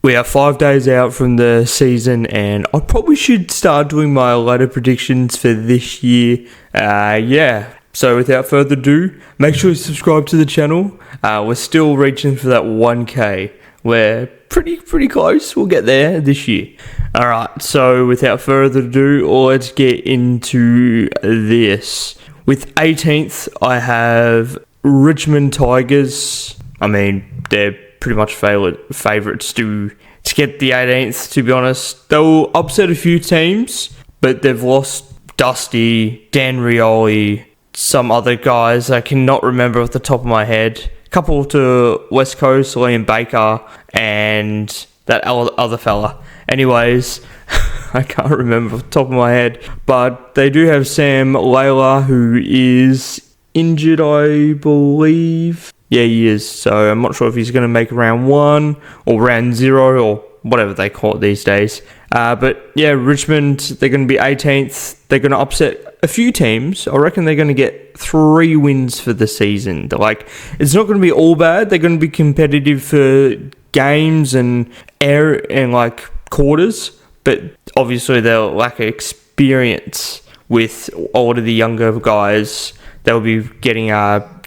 We are 5 days out from the season, and I probably should start doing my ladder predictions for this year. So without further ado, make sure you subscribe to the channel. We're still reaching for that 1K. We're pretty close. We'll get there this year. Alright, so without further ado, let's get into this. With 18th, I have Richmond Tigers. I mean, they're pretty much favourites to get the 18th, to be honest. They'll upset a few teams, but they've lost Dusty, Dan Rioli, some other guys I cannot remember off the top of my head. A couple to West Coast, Liam Baker, and that other fella. Anyways, I can't remember off the top of my head. But they do have Sam Layla, who is injured, I believe. Yeah, he is. So I'm not sure if he's going to make round 1 or round 0 or whatever they call it these days. But yeah, Richmond, they're going to be 18th. They're going to upset a few teams. I reckon they're going to get 3 wins for the season. It's not going to be all bad. They're going to be competitive for games and quarters. But obviously they'll lack experience with a lot of the younger guys. They'll be getting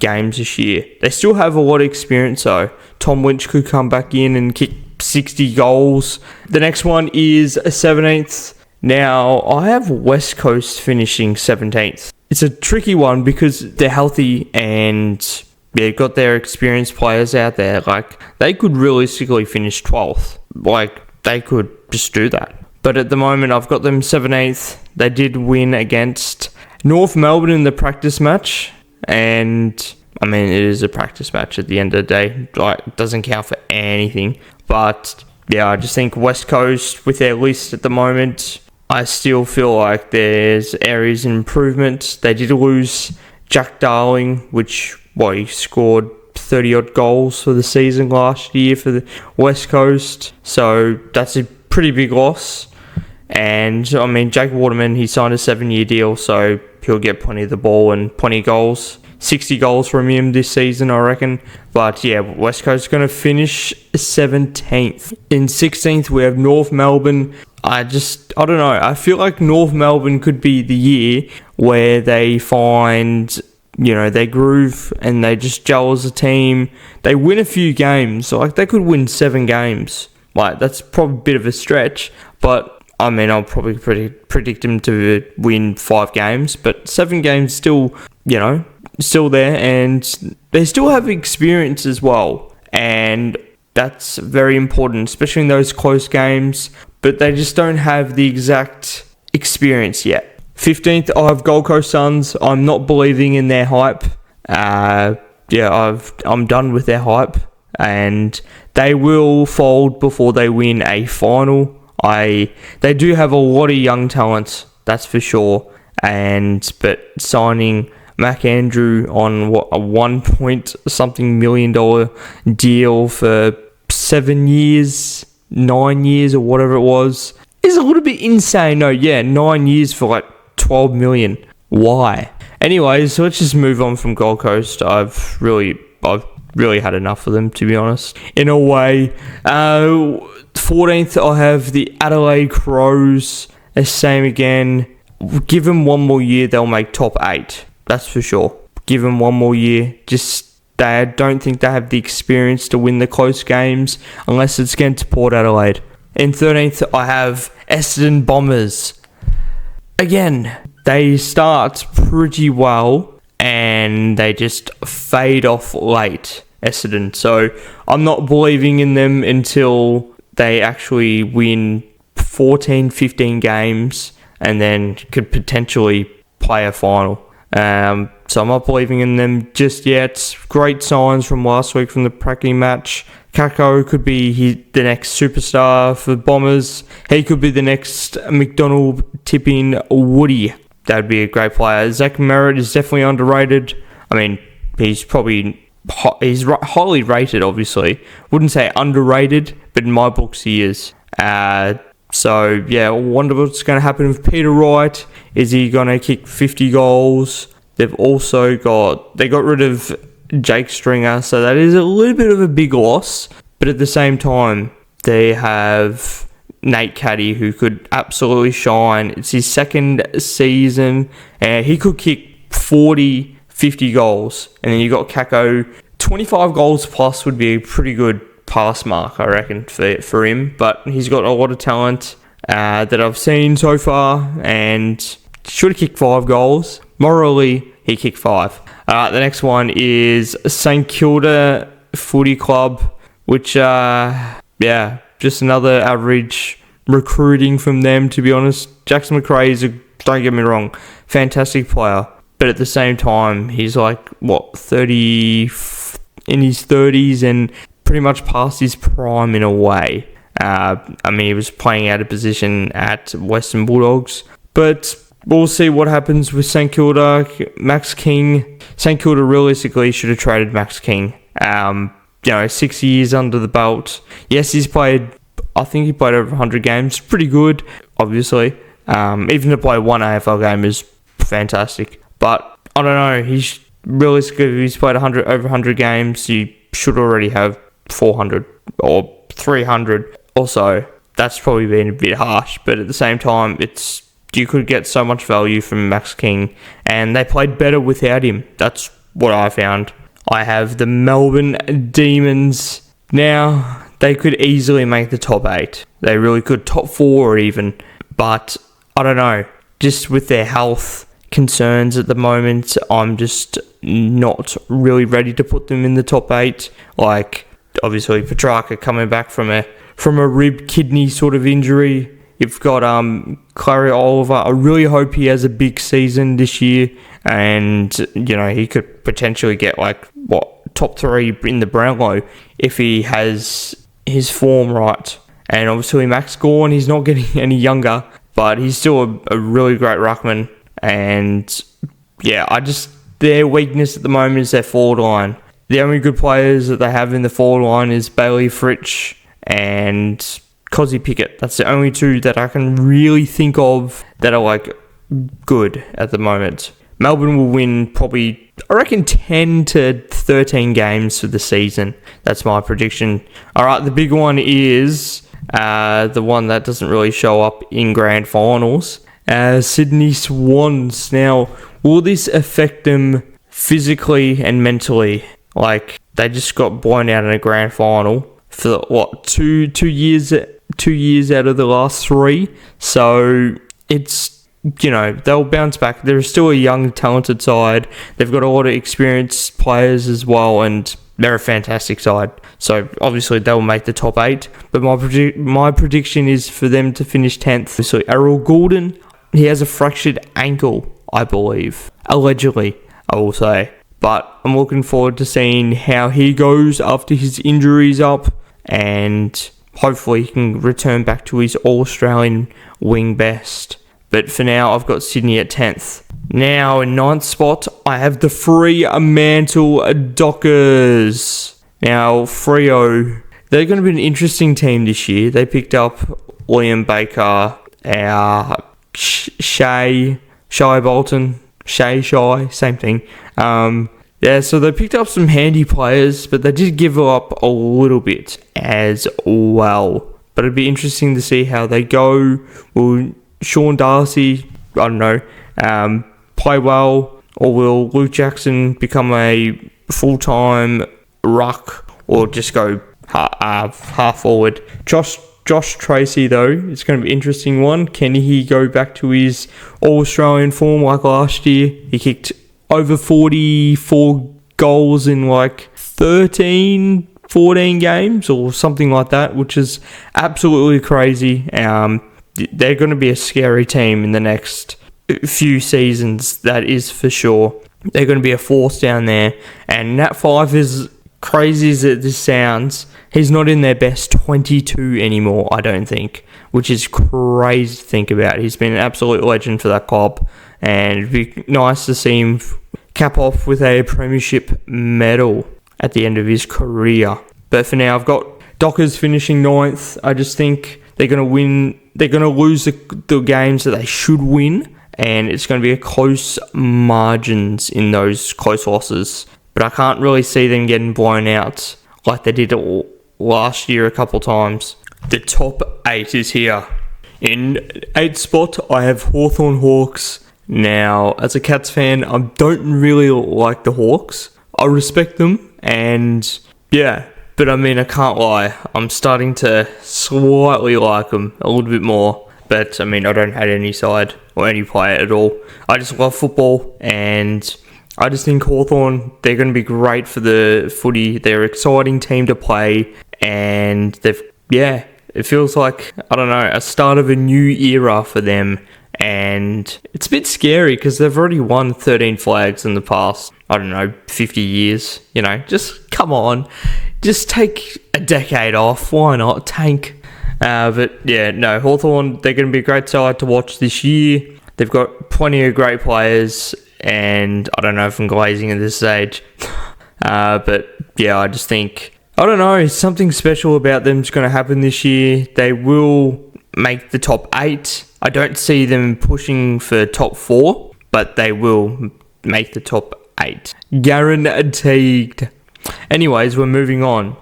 games this year. They still have a lot of experience though. Tom Lynch could come back in and kick 60 goals. The next one is 17th. Now, I have West Coast finishing 17th. It's a tricky one because they're healthy and they've got their experienced players out there. They could realistically finish 12th. They could just do that. But at the moment, I've got them 17th. They did win against North Melbourne in the practice match. And, I mean, it is a practice match at the end of the day. It doesn't count for anything. But, yeah, I just think West Coast, with their list at the moment, I still feel like there's areas of improvement. They did lose Jack Darling, he scored 30-odd goals for the season last year for the West Coast. So that's a pretty big loss. And, I mean, Jake Waterman, he signed a 7-year deal, so he'll get plenty of the ball and plenty of goals. 60 goals from him this season, I reckon. But yeah, West Coast is going to finish 17th. In 16th, we have North Melbourne. I don't know. I feel like North Melbourne could be the year where they find, they groove and they just gel as a team. They win a few games. They could win 7 games. That's probably a bit of a stretch. But, I mean, I'll probably predict them to win 5 games. But 7 games still, still there, and they still have experience as well, and that's very important, especially in those close games, but they just don't have the exact experience yet. 15th, I have Gold Coast Suns. I'm not believing in their hype. I'm done with their hype, and they will fold before they win a final. They do have a lot of young talent, that's for sure, but signing Mac Andrew on a 1 point something $million deal for 7 years, 9 years, or whatever it was, is a little bit insane. No, yeah, 9 years for 12 million. Why? Anyways, so let's just move on from Gold Coast. I've really had enough of them, to be honest. In a way, 14th, I have the Adelaide Crows. The same again. Give them one more year, they'll make top 8. That's for sure. Give them one more year. I don't think they have the experience to win the close games unless it's against Port Adelaide. In 13th, I have Essendon Bombers. Again, they start pretty well and they just fade off late, Essendon. So I'm not believing in them until they actually win 14, 15 games and then could potentially play a final. So I'm not believing in them just yet. Great signs from last week from the Pracky match. Kako could be the next superstar for Bombers. He could be the next McDonald tipping Woody. That would be a great player. Zach Merritt is definitely underrated. I mean, he's highly rated, obviously. Wouldn't say underrated, but in my books he is. So, yeah, I wonder what's going to happen with Peter Wright. Is he going to kick 50 goals? They've also they got rid of Jake Stringer, so that is a little bit of a big loss. But at the same time, They have Nate Caddy, who could absolutely shine. It's his second season, and he could kick 40, 50 goals. And then you got Kako. 25 goals plus would be a pretty good pass mark, I reckon, for him. But he's got a lot of talent that I've seen so far, and should have kicked 5 goals. Morally, he kicked 5. The next one is St Kilda Footy Club, which, just another average recruiting from them, to be honest. Jackson McRae is don't get me wrong, fantastic player. But at the same time, he's like, 30, in his 30s and pretty much past his prime in a way. He was playing out of position at Western Bulldogs. But we'll see what happens with St Kilda. Max King. St Kilda realistically should have traded Max King. 6 years under the belt. Yes, I think he played over 100 games. Pretty good, obviously. Even to play one AFL game is fantastic. But I don't know. He's realistically, if he's played over 100 games, he should already have 400 or 300 or so. That's probably been a bit harsh, but at the same time, you could get so much value from Max King, and they played better without him. That's what I found. I have the Melbourne Demons. Now, they could easily make the top 8. They really could, top 4 even. But, I don't know, just with their health concerns at the moment, I'm just not really ready to put them in the top 8. Like, obviously, Petrarca coming back from a rib kidney sort of injury. You've got Clary Oliver. I really hope he has a big season this year, and he could potentially get top 3 in the Brownlow if he has his form right. And obviously Max Gawn, he's not getting any younger, but he's still a really great ruckman. And their weakness at the moment is their forward line. The only good players that they have in the forward line is Bailey Fritsch and Cozzy Pickett. That's the only 2 that I can really think of that are good at the moment. Melbourne will win probably, I reckon, 10 to 13 games for the season. That's my prediction. All right, the big one is the one that doesn't really show up in grand finals. Sydney Swans. Now, will this affect them physically and mentally? They just got blown out in a grand final for two years out of the last 3. So it's, they'll bounce back. They're still a young, talented side. They've got a lot of experienced players as well, and they're a fantastic side. So obviously they'll make the top 8. But my prediction is for them to finish 10th. So Errol Goulden, he has a fractured ankle, I believe. Allegedly, I will say. But I'm looking forward to seeing how he goes after his injury's up, and hopefully he can return back to his All-Australian wing best. But for now, I've got Sydney at 10th. Now, in 9th spot, I have the Fremantle Dockers. Now, Freo, they're going to be an interesting team this year. They picked up Liam Baker, Shai Bolton, same thing. So they picked up some handy players, but they did give up a little bit as well. But it'd be interesting to see how they go. Will Sean Darcy, I don't know, play well, or will Luke Jackson become a full-time ruck, or just go half forward? Josh Tracy, though, it's going to be an interesting one. Can he go back to his All-Australian form like last year? He kicked over 44 goals in 13, 14 games or something like that, which is absolutely crazy. They're going to be a scary team in the next few seasons, that is for sure. They're going to be a force down there. And Nat 5, is crazy as this sounds, he's not in their best 22 anymore, I don't think, which is crazy to think about. He's been an absolute legend for that club, and it'd be nice to see him cap off with a premiership medal at the end of his career. But for now, I've got Dockers finishing 9th. I just think they're going to win. They're going to lose the games that they should win, and it's going to be a close margins in those close losses. But I can't really see them getting blown out like they did last year a couple times. The top 8 is here. In 8th spot, I have Hawthorn Hawks. Now, as a Cats fan, I don't really like the Hawks. I respect them, and yeah, but I mean, I can't lie. I'm starting to slightly like them a little bit more. But I mean, I don't hate any side or any player at all. I just love football, and I just think Hawthorn, they're going to be great for the footy. They're an exciting team to play, and it feels like, I don't know, a start of a new era for them. And it's a bit scary because they've already won 13 flags in the past, 50 years. Just come on. Just take a decade off. Why not? Tank. But yeah, no, Hawthorn, they're going to be a great side to watch this year. They've got plenty of great players, and I don't know if I'm glazing at this stage. But yeah, I just think, I don't know, something special about them is going to happen this year. They will make the top 8. I don't see them pushing for top 4, but they will make the top 8. Guaranteed. Anyways, we're moving on.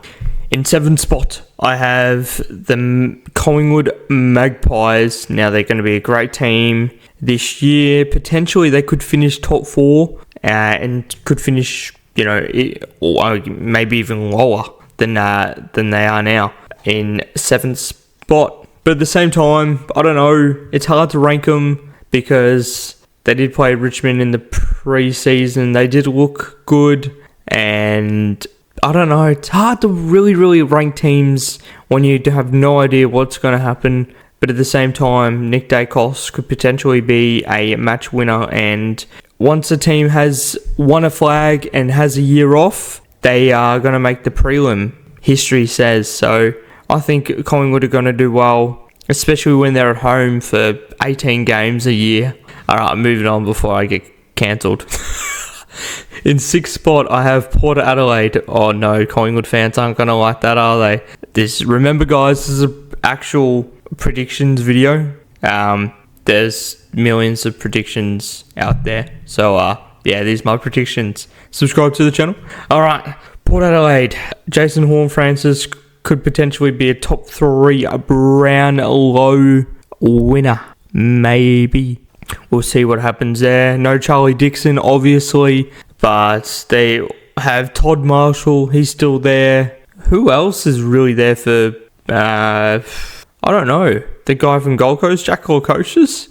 In 7th spot, I have the Collingwood Magpies. Now, they're going to be a great team this year. Potentially, they could finish top 4 and could finish, maybe even lower than they are now in 7th spot. But at the same time, I don't know. It's hard to rank them because they did play Richmond in the pre-season. They did look good, and I don't know. It's hard to really, really rank teams when you have no idea what's going to happen. But at the same time, Nick Dacos could potentially be a match winner. And once a team has won a flag and has a year off, they are going to make the prelim, history says. So I think Collingwood are going to do well, especially when they're at home for 18 games a year. All right, moving on before I get cancelled. In 6th spot, I have Port Adelaide. Oh no, Collingwood fans aren't going to like that, are they? Remember guys, this is an actual predictions video. There's millions of predictions out there. So, yeah, these are my predictions. Subscribe to the channel. All right, Port Adelaide. Jason Horne-Francis could potentially be a top 3 Brownlow winner. Maybe. We'll see what happens there. No Charlie Dixon, obviously, but they have Todd Marshall. He's still there. Who else is really there for, I don't know, the guy from Gold Coast, Jack Lukosius?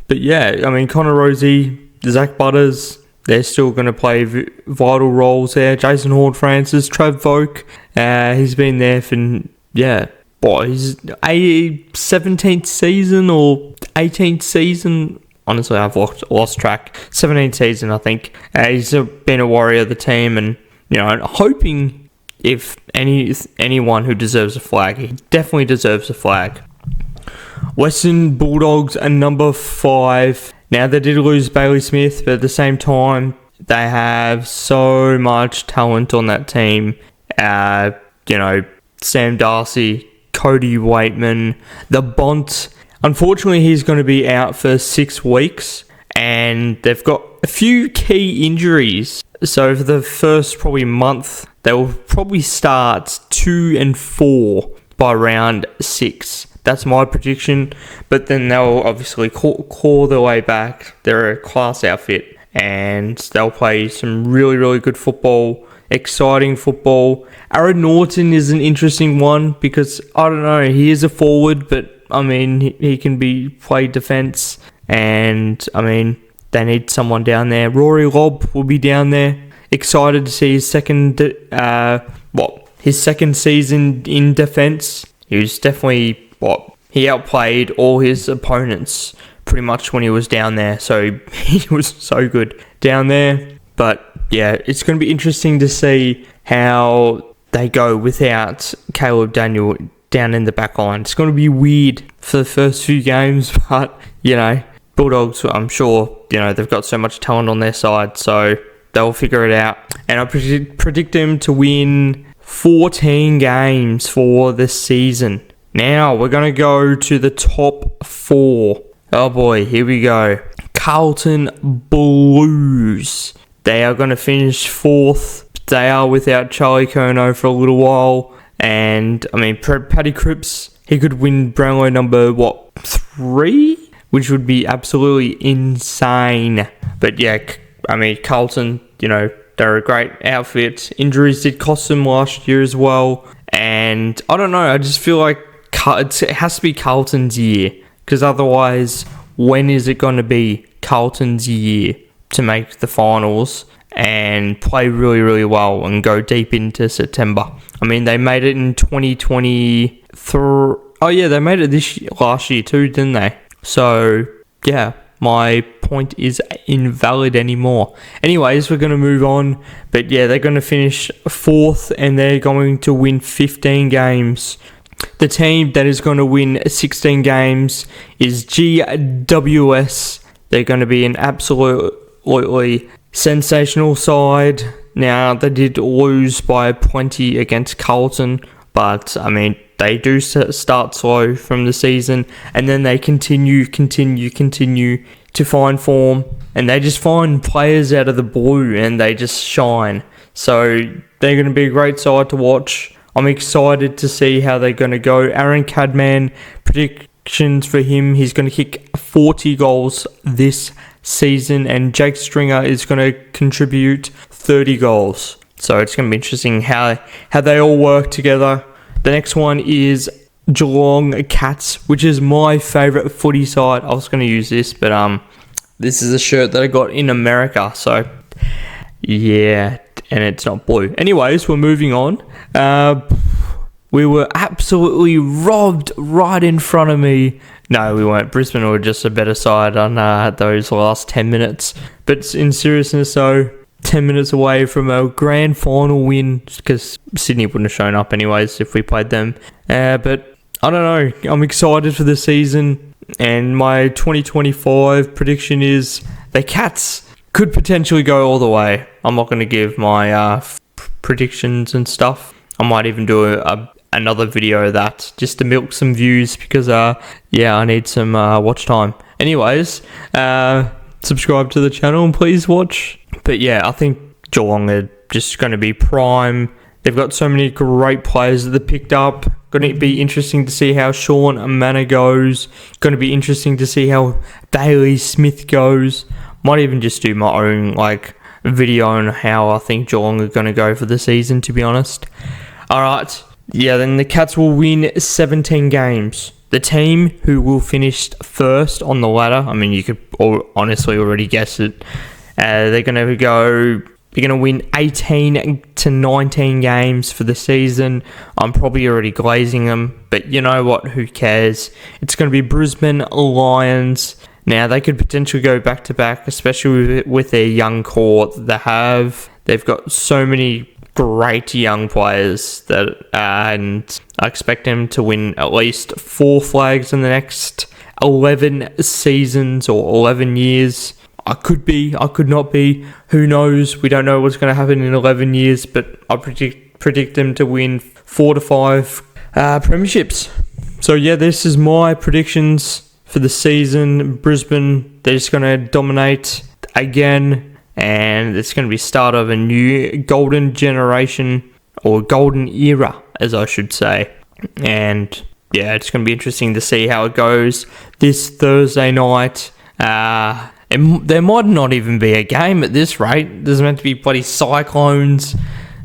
But yeah, I mean, Connor Rozee, Zach Butters, they're still going to play vital roles there. Jason Horne-Francis, Trav Vogt, he's been there for, his 17th season or 18th season. Honestly, I've lost track. 17th season, I think. He's been a warrior of the team, and hoping if anyone who deserves a flag, he definitely deserves a flag. Western Bulldogs are number 5. Now, they did lose Bailey Smith, but at the same time, they have so much talent on that team. Sam Darcy, Cody Waitman, the Bont. Unfortunately, he's going to be out for 6 weeks, and they've got a few key injuries. So for the first probably month, they will probably start 2 and 4 by round 6. That's my prediction. But then they'll obviously claw their way back. They're a class outfit, and they'll play some really, really good football, exciting football. Aaron Norton is an interesting one because, I don't know, he is a forward, but I mean, he can play defence, and I mean, they need someone down there. Rory Lobb will be down there. Excited to see his second season in defence. He was definitely he outplayed all his opponents pretty much when he was down there. So he was so good down there. But yeah, it's going to be interesting to see how they go without Caleb Daniel down in the back line. It's going to be weird for the first few games, but Bulldogs, I'm sure they've got so much talent on their side, so they'll figure it out. And I predict them to win 14 games for the season. Now we're going to go to the top 4. Oh boy, here we go. Carlton Blues. They are going to finish 4th. They are without Charlie Curnow for a little while. And, I mean, Paddy Cripps, he could win Brownlow number, 3? Which would be absolutely insane. But yeah, I mean, Carlton, they're a great outfit. Injuries did cost them last year as well. And I don't know, I just feel like it has to be Carlton's year. Because otherwise, when is it going to be Carlton's year to make the finals and play really, really well and go deep into September? I mean, they made it in 2023. Oh yeah, they made it last year too, didn't they? So yeah, my point is invalid anymore. Anyways, we're going to move on. But yeah, they're going to finish 4th and they're going to win 15 games. The team that is going to win 16 games is GWS. They're going to be an absolutely sensational side. Now, they did lose by plenty against Carlton, but I mean, they do start slow from the season, and then they continue to find form, and they just find players out of the blue, and they just shine. So they're going to be a great side to watch. I'm excited to see how they're going to go. Aaron Cadman, predictions for him, he's going to kick 40 goals this season, and Jake Stringer is going to contribute 30 goals. So it's going to be interesting how they all work together. The next one is Geelong Cats, which is my favourite footy side. I was going to use this, but this is a shirt that I got in America, so yeah, and it's not blue. Anyways, we're moving on. We were absolutely robbed right in front of me. No, we weren't. Brisbane were just a better side on those last 10 minutes. But in seriousness, though, 10 minutes away from a grand final win, because Sydney wouldn't have shown up anyways if we played them. But I don't know. I'm excited for the season, and my 2025 prediction is the Cats could potentially go all the way. I'm not going to give my predictions and stuff. I might even do another video of that just to milk some views, because I need some watch time. Anyways, subscribe to the channel and please watch. But yeah, I think Geelong are just going to be prime. They've got so many great players that they picked up. Going to be interesting to see how Sean Manor goes. Going to be interesting to see how Bailey Smith goes. Might even just do my own video on how I think Geelong are going to go for the season, to be honest. Alright, yeah, then the Cats will win 17 games. The team who will finish first on the ladder, I mean, you could honestly already guess it. They're going to win 18 to 19 games for the season. I'm probably already glazing them, but you know what, who cares? It's going to be Brisbane Lions. Now, they could potentially go back-to-back, especially with their young core that they have. They've got so many great young players and I expect them to win at least 4 flags in the next 11 seasons or 11 years. I could be, I could not be. Who knows? We don't know what's going to happen in 11 years, but I predict them to win 4 to 5 premierships. So yeah, this is my predictions for the season. Brisbane, they're just going to dominate again, and it's going to be start of a new golden generation, or golden era, as I should say. And yeah, it's going to be interesting to see how it goes this Thursday night. There might not even be a game at this rate. There's meant to be bloody cyclones,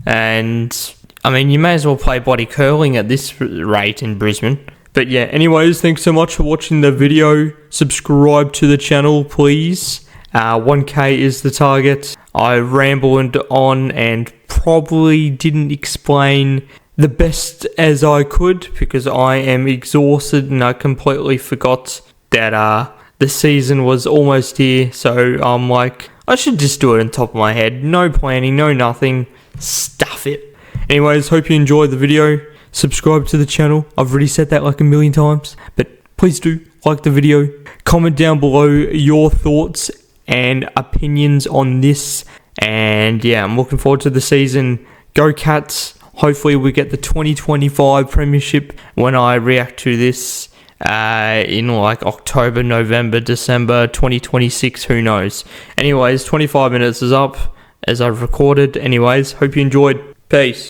and I mean, you may as well play bloody curling at this rate in Brisbane. But yeah, anyways, thanks so much for watching the video. Subscribe to the channel, please. 1K is the target. I rambled on and probably didn't explain the best as I could, because I am exhausted and I completely forgot that the season was almost here. So I'm like, I should just do it on top of my head. No planning, no nothing. Stuff it. Anyways, hope you enjoyed the video. Subscribe to the channel. I've already said that like a million times, but please do like the video. Comment down below your thoughts and opinions on this. And yeah, I'm looking forward to the season. Go Cats. Hopefully we get the 2025 premiership when I react to this in like October, November, December 2026. Who knows? Anyways, 25 minutes is up as I've recorded. Anyways, hope you enjoyed. Peace.